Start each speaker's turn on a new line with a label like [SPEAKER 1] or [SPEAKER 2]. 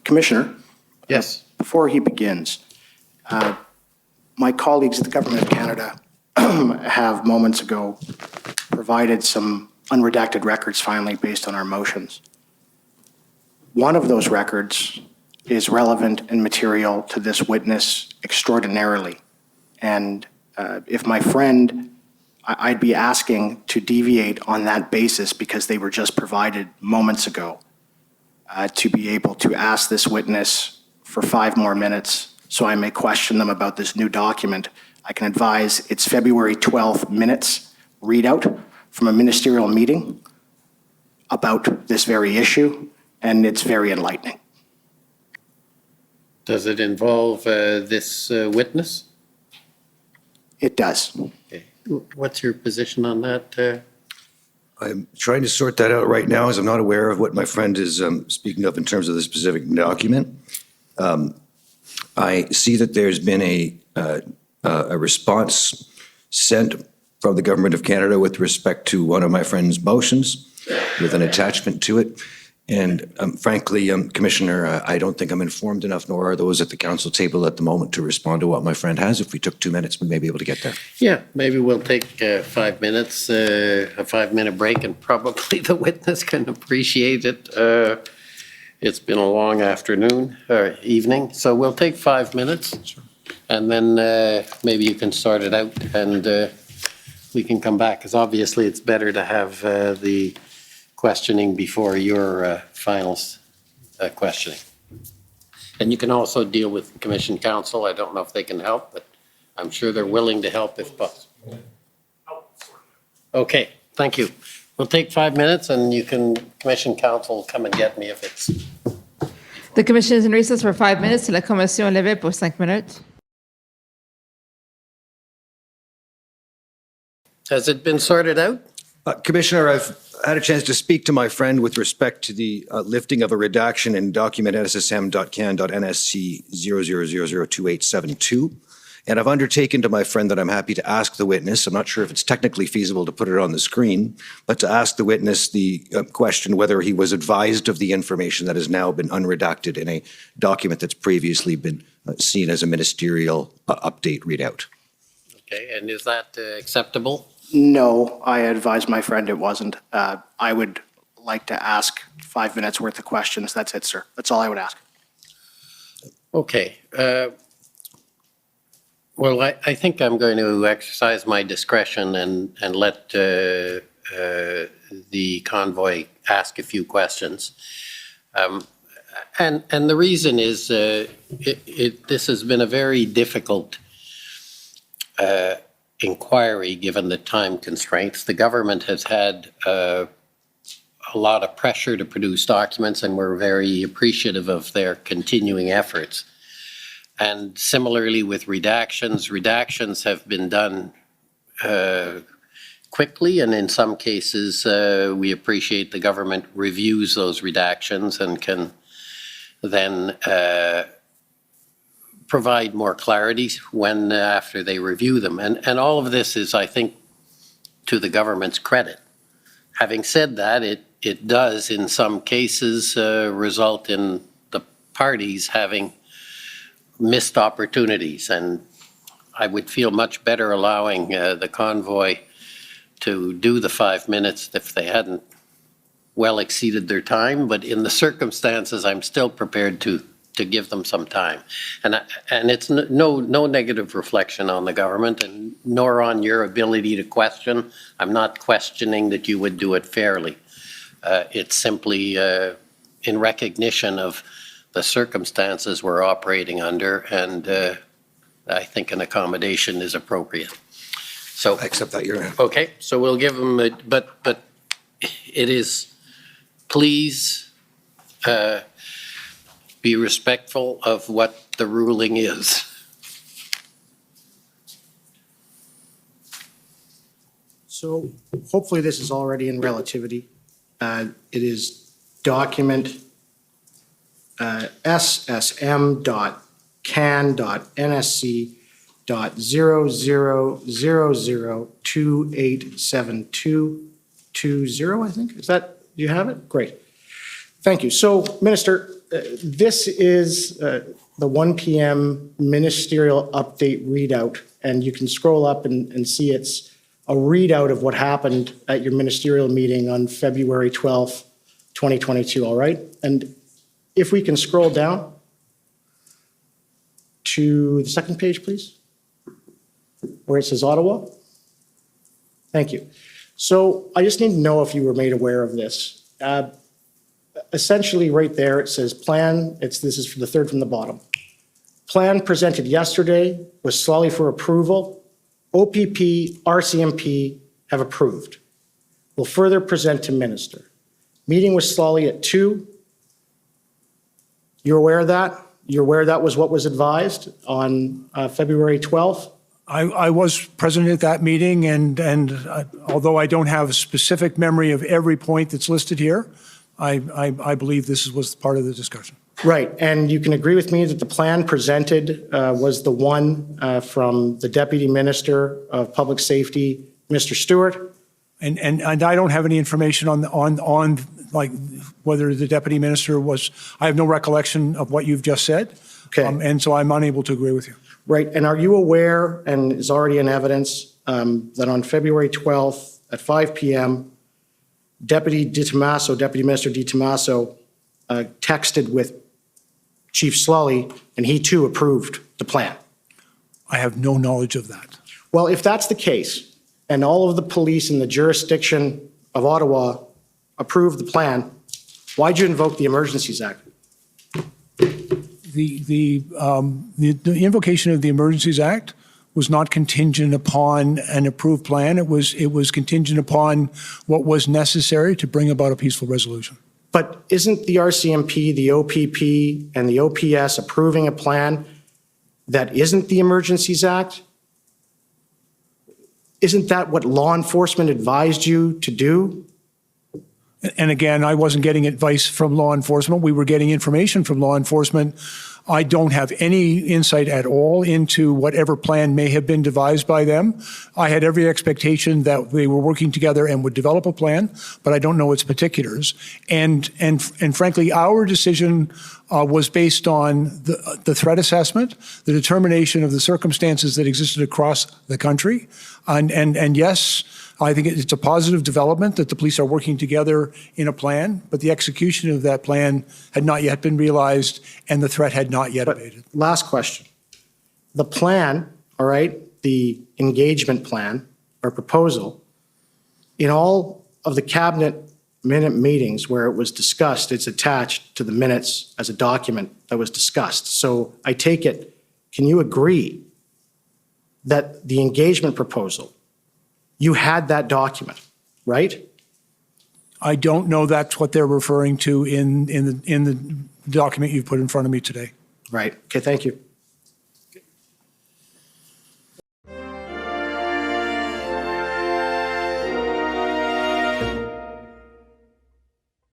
[SPEAKER 1] Commissioner?
[SPEAKER 2] Yes.
[SPEAKER 1] Before he begins, my colleagues at the Government of Canada have moments ago provided some unredacted records finally based on our motions. One of those records is relevant and material to this witness extraordinarily. And if my friend, I'd be asking to deviate on that basis because they were just provided moments ago to be able to ask this witness for 5 more minutes so I may question them about this new document. I can advise it's February 12th minutes readout from a ministerial meeting about this very issue, and it's very enlightening.
[SPEAKER 2] Does it involve this witness?
[SPEAKER 1] It does.
[SPEAKER 2] Okay. What's your position on that?
[SPEAKER 3] I'm trying to sort that out right now, as I'm not aware of what my friend is speaking of in terms of the specific document. I see that there's been a response sent from the Government of Canada with respect to one of my friend's motions with an attachment to it. And frankly, Commissioner, I don't think I'm informed enough, nor are those at the council table at the moment, to respond to what my friend has. If we took 2 minutes, we may be able to get there.
[SPEAKER 2] Yeah, maybe we'll take 5 minutes, a 5-minute break, and probably the witness can appreciate it. It's been a long afternoon or evening, so we'll take 5 minutes. Sure. And then maybe you can sort it out and we can come back, because obviously it's better to have the questioning before your final questioning. And you can also deal with Commission Council. I don't know if they can help, but I'm sure they're willing to help if possible. Okay, thank you. We'll take 5 minutes and you can, Commission Council, come and get me if it's...
[SPEAKER 4] The commission is in recess for 5 minutes. La commission est levée pour 5 minutes.
[SPEAKER 2] Has it been sorted out?
[SPEAKER 3] Commissioner, I've had a chance to speak to my friend with respect to the lifting of a redaction in document SSM.can.NSC 00002872. And I've undertaken to my friend that I'm happy to ask the witness, I'm not sure if it's technically feasible to put it on the screen, but to ask the witness the question whether he was advised of the information that has now been unredacted in a document that's previously been seen as a ministerial update readout.
[SPEAKER 2] Okay, and is that acceptable?
[SPEAKER 1] No, I advised my friend it wasn't. I would like to ask 5 minutes worth of questions. That's it, sir. That's all I would ask.
[SPEAKER 2] Okay. Well, I think I'm going to exercise my discretion and let the convoy ask a few questions. And the reason is this has been a very difficult inquiry given the time constraints. The government has had a lot of pressure to produce documents, and we're very appreciative of their continuing efforts. And similarly with redactions have been done quickly, and in some cases we appreciate the government reviews those redactions and can then provide more clarity when after they review them. And all of this is, I think, to the government's credit. Having said that, it does in some cases result in the parties having missed opportunities, and I would feel much better allowing the convoy to do the 5 minutes if they hadn't well exceeded their time, but in the circumstances I'm still prepared to give them some time. And it's no negative reflection on the government, and nor on your ability to question. I'm not questioning that you would do it fairly. It's simply in recognition of the circumstances we're operating under, and I think an accommodation is appropriate. So
[SPEAKER 3] I accept that, Your Honor.
[SPEAKER 2] Okay, so we'll give them, but it is, please be respectful of what the ruling is.
[SPEAKER 1] So hopefully this is already in relativity. It is document SSM.can.NSC.0000287220, I think. Is that, do you have it? Great. Thank you. So, Minister, this is the 1 p.m. ministerial update readout, and you can scroll up and see it's a readout of what happened at your ministerial meeting on February 12th, 2022, all right? And if we can scroll down to the second page, please, where it says Ottawa. Thank you. So I just need to know if you were made aware of this. Essentially, right there, it says plan, this is for the third from the bottom. Plan presented yesterday was slowly for approval. OPP, RCMP have approved. Will further present to minister. Meeting with Slawley at 2. You're aware of that? You're aware that was what was advised on February 12th?
[SPEAKER 5] I was present at that meeting, and although I don't have a specific memory of every point that's listed here, I believe this was part of the discussion.
[SPEAKER 1] Right, and you can agree with me that the plan presented was the one from the Deputy Minister of Public Safety, Mr. Stewart?
[SPEAKER 5] And I don't have any information on like whether the Deputy Minister was, I have no recollection of what you've just said.
[SPEAKER 1] Okay.
[SPEAKER 5] And so I'm unable to agree with you.
[SPEAKER 1] Right, and are you aware, and is already in evidence, that on February 12th at 5 p.m., Deputy Minister Di Tommaso texted with Chief Slawley, and he too approved the plan?
[SPEAKER 5] I have no knowledge of that.
[SPEAKER 1] Well, if that's the case, and all of the police in the jurisdiction of Ottawa approved the plan, why'd you invoke the Emergencies Act?
[SPEAKER 5] The invocation of the Emergencies Act was not contingent upon an approved plan. It was contingent upon what was necessary to bring about a peaceful resolution.
[SPEAKER 1] But isn't the RCMP, the OPP, and the OPS approving a plan that isn't the Emergencies Act? Isn't that what law enforcement advised you to do?
[SPEAKER 5] And again, I wasn't getting advice from law enforcement. We were getting information from law enforcement. I don't have any insight at all into whatever plan may have been devised by them. I had every expectation that they were working together and would develop a plan, but I don't know its particulars. And frankly, our decision was based on the threat assessment, the determination of the circumstances that existed across the country. And yes, I think it's a positive development that the police are working together in a plan, but the execution of that plan had not yet been realized and the threat had not yet abated.
[SPEAKER 1] Last question. The plan, all right, the engagement plan or proposal, in all of the cabinet minute meetings where it was discussed, it's attached to the minutes as a document that was discussed. So I take it, can you agree that the engagement proposal, you had that document, right?
[SPEAKER 5] I don't know that's what they're referring to in the document you've put in front of me today.
[SPEAKER 1] Right. Okay, thank you.